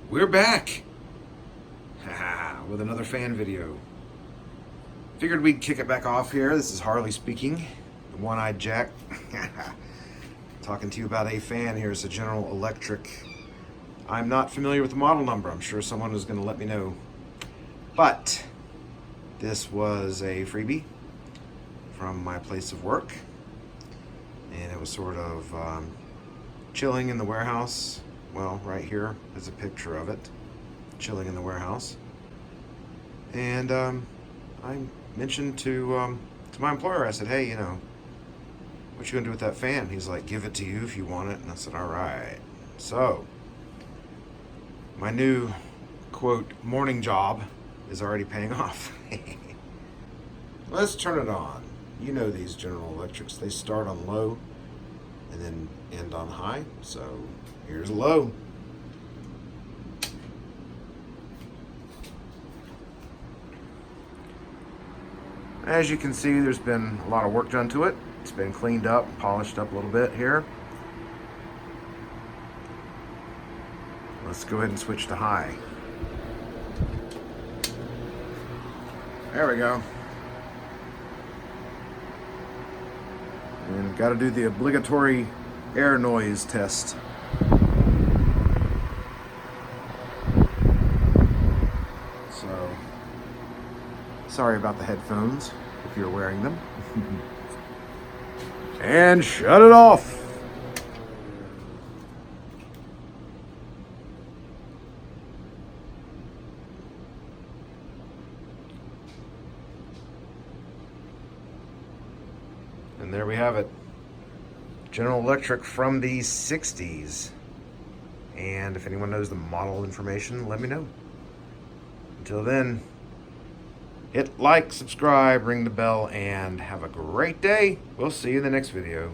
We're back with another fan video. Figured we'd kick it back off here. This is Harley speaking, the one-eyed Jack. Talking to you about a fan here. It's a General Electric. I'm not familiar with the model number. I'm sure someone is going to let me know. But this was a freebie from my place of work. And it was sort of chilling in the warehouse. Well, right here is a picture of it, chilling in the warehouse. And I mentioned to my employer, I said, hey, you know, what you gonna do with that fan? He's like, give it to you if you want it. And I said, all right. So my new, quote, morning job is already paying off. Let's turn it on. You know these General Electrics, they start on low and then end on high. So here's low. As you can see, there's been a lot of work done to it. It's been cleaned up, polished up a little bit here. Let's go ahead and switch to high. There we go. And got to do the obligatory air noise test. So, sorry about the headphones if you're wearing them. And shut it off. And there we have it. General Electric from the 60s. And if anyone knows the model information, let me know. Until then, hit like, subscribe, ring the bell, and have a great day. We'll see you in the next video.